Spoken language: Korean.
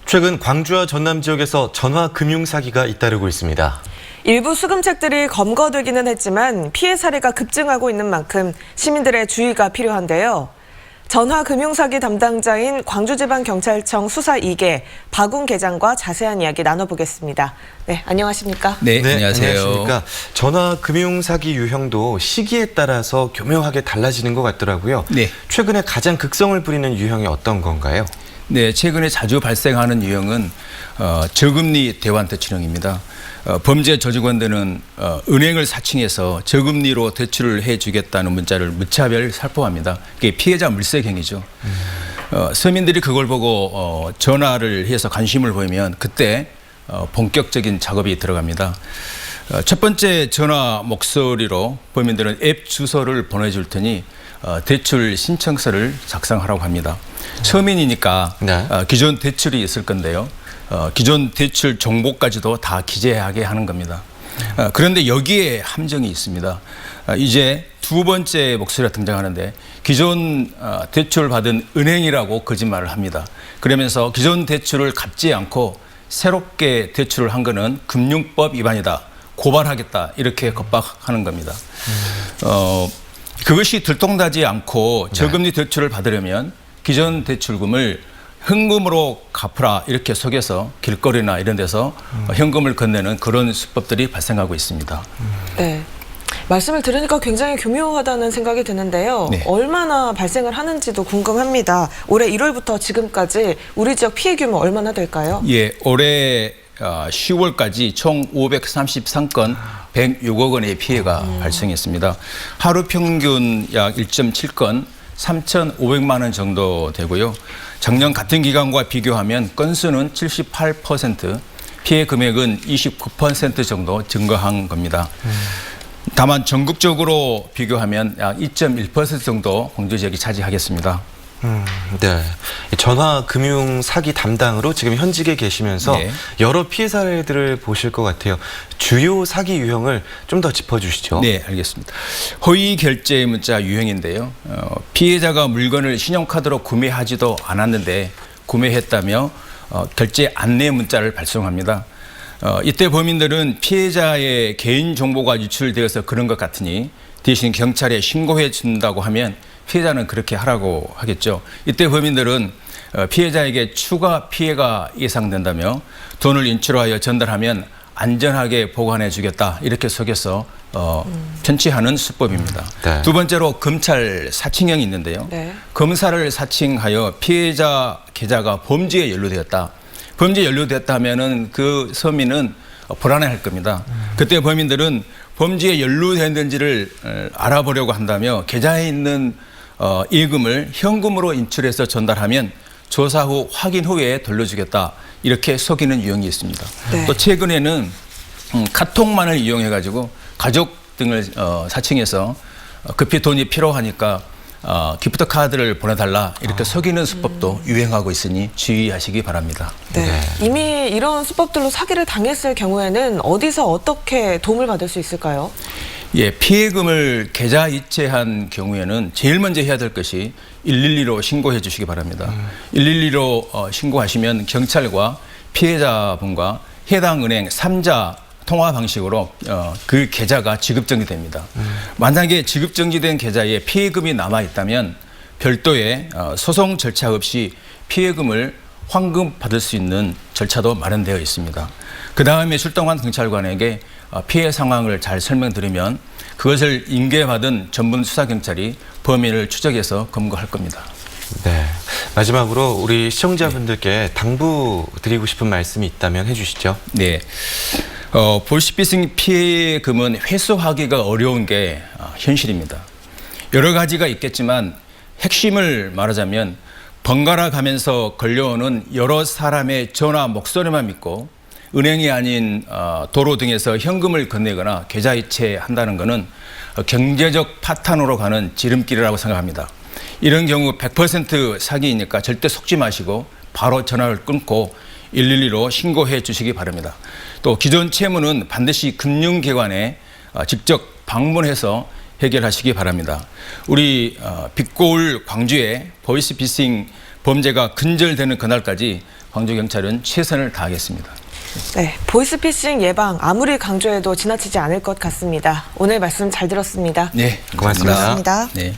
최근 광주와 전남 지역에서 전화 금융 사기가 잇따르고 있습니다. 일부 수금책들이 검거되기는 했지만 피해 사례가 급증하고 있는 만큼 시민들의 주의가 필요한데요. 전화 금융 사기 담당자인 광주지방경찰청 수사 2개 박웅 계장과 자세한 이야기 나눠보겠습니다. 네, 안녕하십니까? 네, 안녕하세요. 안녕하십니까. 전화 금융 사기 유형도 시기에 따라서 교묘하게 달라지는 것 같더라고요. 네. 최근에 가장 극성을 부리는 유형이 어떤 건가요? 네, 최근에 자주 발생하는 유형은 저금리 대환 대출형입니다. 범죄 저직원들은 은행을 사칭해서 저금리로 대출을 해주겠다는 문자를 무차별 살포합니다. 이게 피해자 물색행위죠. 서민들이 그걸 보고 전화를 해서 관심을 보이면 그때 본격적인 작업이 들어갑니다. 첫 번째 전화 목소리로 범인들은 앱 주소를 보내줄 테니 대출 신청서를 작성하라고 합니다. 서민이니까 네. 기존 대출이 있을 건데요. 기존 대출 정보까지도 다 기재하게 하는 겁니다. 그런데 여기에 함정이 있습니다. 이제 두 번째 목소리가 등장하는데 기존 대출을 받은 은행이라고 거짓말을 합니다. 그러면서 기존 대출을 갚지 않고 새롭게 대출을 한 거는 금융법 위반이다. 고발하겠다. 이렇게 겁박하는 겁니다. 그것이 들통나지 않고 저금리 대출을 받으려면 기존 대출금을 현금으로 갚으라 이렇게 속여서 길거리나 이런 데서 현금을 건네는 그런 수법들이 발생하고 있습니다. 네. 말씀을 들으니까 굉장히 교묘하다는 생각이 드는데요. 네. 얼마나 발생을 하는지도 궁금합니다. 올해 1월부터 지금까지 우리 지역 피해 규모 얼마나 될까요? 예, 올해 10월까지 총 533건 106억 원의 피해가 발생했습니다. 하루 평균 약 1.7건 3,500만 원 정도 되고요. 작년 같은 기간과 비교하면 건수는 78%, 피해 금액은 29% 정도 증가한 겁니다. 다만 전국적으로 비교하면 약 2.1% 정도 광주 지역이 차지하겠습니다. 네. 전화 금융 사기 담당으로 지금 현직에 계시면서 네. 여러 피해 사례들을 보실 것 같아요. 주요 사기 유형을 좀 더 짚어주시죠. 네, 알겠습니다. 허위 결제 문자 유형인데요. 피해자가 물건을 신용카드로 구매하지도 않았는데 구매했다며 결제 안내 문자를 발송합니다. 이때 범인들은 피해자의 개인 정보가 유출되어서 그런 것 같으니 대신 경찰에 신고해 준다고 하면 피해자는 그렇게 하라고 하겠죠. 이때 범인들은 피해자에게 추가 피해가 예상된다며 돈을 인출하여 전달하면 안전하게 보관해 주겠다 이렇게 속여서 편취하는 수법입니다. 네. 두 번째로 검찰 사칭형이 있는데요. 네. 검사를 사칭하여 피해자 계좌가 범죄에 연루되었다. 범죄에 연루됐다 하면은 그 서민은 불안해할 겁니다. 그때 범인들은 범죄에 연루됐는지를 알아보려고 한다며 계좌에 있는 예금을 현금으로 인출해서 전달하면 조사 후 확인 후에 돌려주겠다 이렇게 속이는 유형이 있습니다. 네. 또 최근에는 카톡만을 이용해 가지고 가족 등을 사칭해서 급히 돈이 필요하니까 기프트 카드를 보내달라 이렇게 속이는 수법도 유행하고 있으니 주의하시기 바랍니다. 네. 네. 이미 이런 수법들로 사기를 당했을 경우에는 어디서 어떻게 도움을 받을 수 있을까요? 예, 피해금을 계좌 이체한 경우에는 제일 먼저 해야 될 것이 112로 신고해 주시기 바랍니다. 112로 신고하시면 경찰과 피해자분과 해당 은행 3자 통화 방식으로 그 계좌가 지급정지됩니다. 만약에 지급정지된 계좌에 피해금이 남아 있다면 별도의 소송 절차 없이 피해금을 환급받을 수 있는 절차도 마련되어 있습니다. 그 다음에 출동한 경찰관에게 피해 상황을 잘 설명드리면 그것을 인계받은 전문 수사경찰이 범인을 추적해서 검거할 겁니다. 네. 마지막으로 우리 시청자분들께 당부드리고 싶은 말씀이 있다면 해주시죠. 네. 보시피싱 피해금은 회수하기가 어려운 게 현실입니다. 여러 가지가 있겠지만 핵심을 말하자면 번갈아 가면서 걸려오는 여러 사람의 전화 목소리만 믿고 은행이 아닌 도로 등에서 현금을 건네거나 계좌 이체한다는 것은 경제적 파탄으로 가는 지름길이라고 생각합니다. 이런 경우 100% 사기이니까 절대 속지 마시고 바로 전화를 끊고 112로 신고해 주시기 바랍니다. 또 기존 채무는 반드시 금융기관에 직접 방문해서 해결하시기 바랍니다. 우리 빛고울 광주에 보이스피싱 범죄가 근절되는 그날까지 광주경찰은 최선을 다하겠습니다. 네, 보이스피싱 예방 아무리 강조해도 지나치지 않을 것 같습니다. 오늘 말씀 잘 들었습니다. 네, 고맙습니다. 고맙습니다. 네.